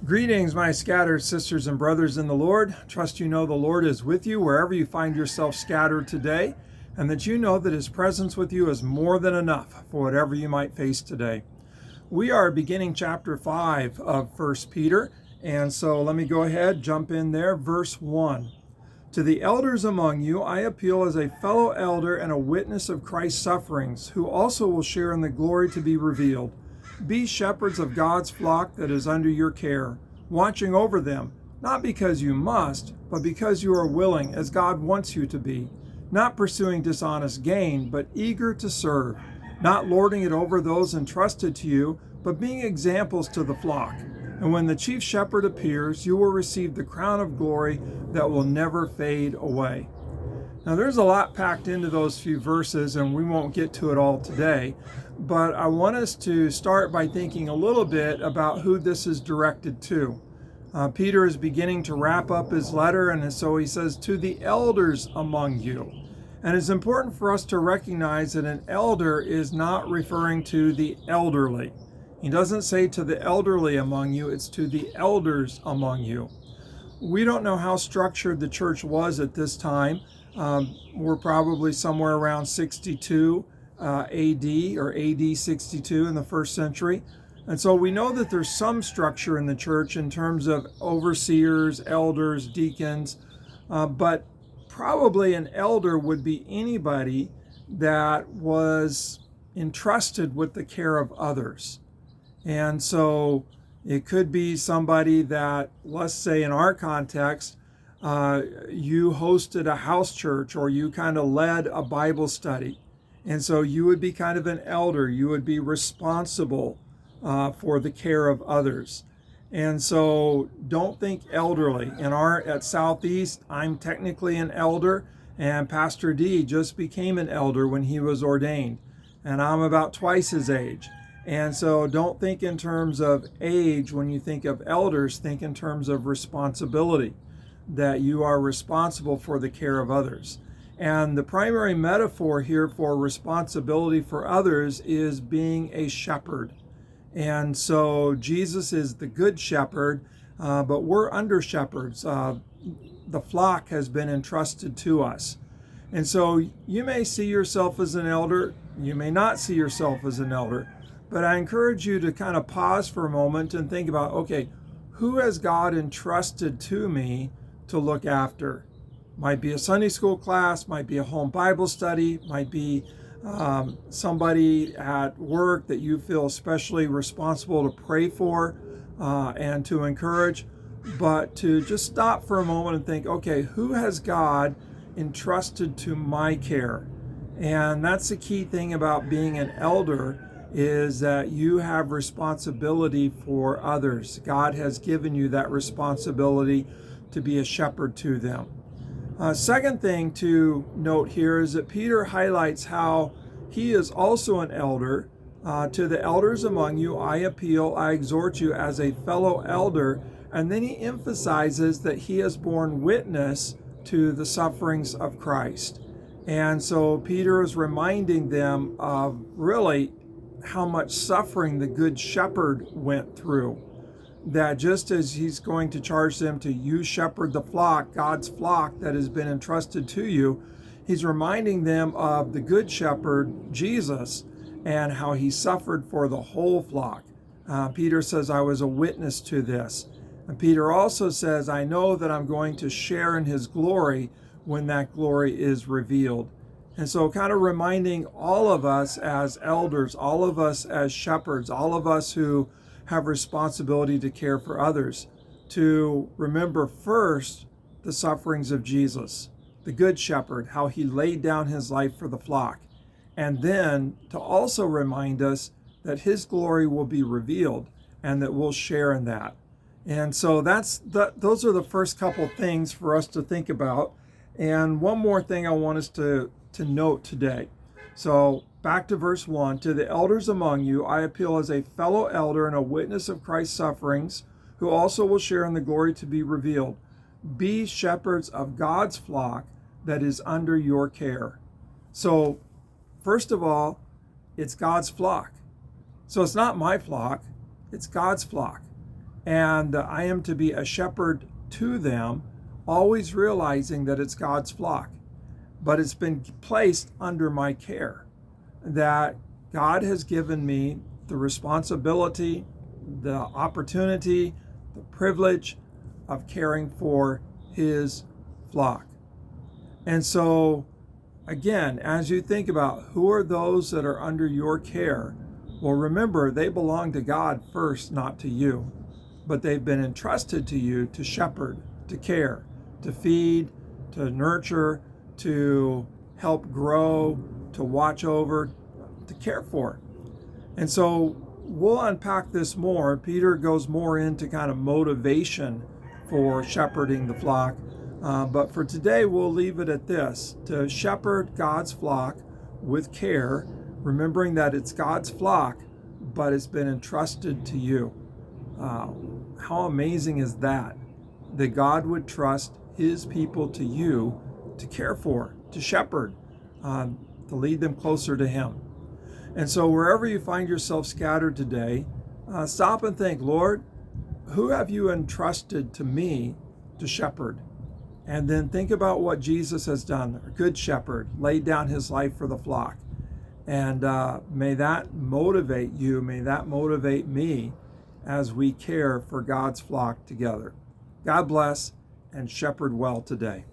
Greetings, my scattered sisters and brothers in the Lord. Trust you know the Lord is with you wherever you find yourself scattered today, and that you know that His presence with you is more than enough for whatever you might face today. We are beginning chapter 5 of 1 Peter, and so let me go ahead, jump in there. Verse 1. To the elders among you, I appeal as a fellow elder and a witness of Christ's sufferings, who also will share in the glory to be revealed. Be shepherds of God's flock that is under your care, watching over them, not because you must, but because you are willing, as God wants you to be, not pursuing dishonest gain, but eager to serve, not lording it over those entrusted to you, but being examples to the flock. And when the chief shepherd appears, you will receive the crown of glory that will never fade away. Now, there's a lot packed into those few verses, and we won't get to it all today, but I want us to start by thinking a little bit about who this is directed to. Peter is beginning to wrap up his letter, and so he says, to the elders among you. And it's important for us to recognize that an elder is not referring to the elderly. He doesn't say to the elderly among you, it's to the elders among you. We don't know how structured the church was at this time. We're probably somewhere around 62 AD or AD 62 in the first century. And so we know that there's some structure in the church in terms of overseers, elders, deacons, but probably an elder would be anybody that was entrusted with the care of others. And so it could be somebody that, let's say in our context, you hosted a house church or you kind of led a Bible study. And so you would be kind of an elder. You would be responsible for the care of others. And so don't think elderly. At Southeast, I'm technically an elder, and Pastor D just became an elder when he was ordained. And I'm about twice his age. And so don't think in terms of age when you think of elders, think in terms of responsibility, that you are responsible for the care of others. And the primary metaphor here for responsibility for others is being a shepherd. And so Jesus is the good shepherd, but we're under shepherds. The flock has been entrusted to us. And so you may see yourself as an elder, you may not see yourself as an elder, but I encourage you to kind of pause for a moment and think about, okay, who has God entrusted to me to look after? Might be a Sunday school class, might be a home Bible study, might be somebody at work that you feel especially responsible to pray for and to encourage. But to just stop for a moment and think, okay, who has God entrusted to my care? And that's the key thing about being an elder, is that you have responsibility for others. God has given you that responsibility to be a shepherd to them. Second thing to note here is that Peter highlights how he is also an elder. To the elders among you, I appeal, I exhort you as a fellow elder. And then he emphasizes that he has borne witness to the sufferings of Christ. And so Peter is reminding them of really how much suffering the good shepherd went through. That just as he's going to charge them to you shepherd the flock, God's flock that has been entrusted to you, he's reminding them of the good shepherd, Jesus, and how he suffered for the whole flock. Peter says, I was a witness to this. And Peter also says, I know that I'm going to share in his glory when that glory is revealed. And so kind of reminding all of us as elders, all of us as shepherds, all of us who have responsibility to care for others, to remember first the sufferings of Jesus, the good shepherd, how he laid down his life for the flock. And then to also remind us that his glory will be revealed and that we'll share in that. And so those are the first couple things for us to think about. And one more thing I want us to note today. So back to verse 1, to the elders among you, I appeal as a fellow elder and a witness of Christ's sufferings, who also will share in the glory to be revealed. Be shepherds of God's flock that is under your care. So first of all, it's God's flock. So it's not my flock, it's God's flock. and I am to be a shepherd to them, always realizing that it's God's flock, but it's been placed under my care, that God has given me the responsibility, the opportunity, the privilege of caring for his flock. And so, again, as you think about who are those that are under your care, well, remember, they belong to God first, not to you, but they've been entrusted to you to shepherd, to care, to feed, to nurture, to help grow, to watch over, to care for. And so we'll unpack this more. Peter goes more into kind of motivation for shepherding the flock. But for today, we'll leave it at this: to shepherd God's flock with care, remembering that it's God's flock, but it's been entrusted to you. How amazing is that? That God would trust his people to you to care for, to shepherd, to lead them closer to him. And so wherever you find yourself scattered today, stop and think, Lord, who have you entrusted to me to shepherd? And then think about what Jesus has done, a good shepherd, laid down his life for the flock. And may that motivate you, may that motivate me as we care for God's flock together. God bless, and shepherd well today.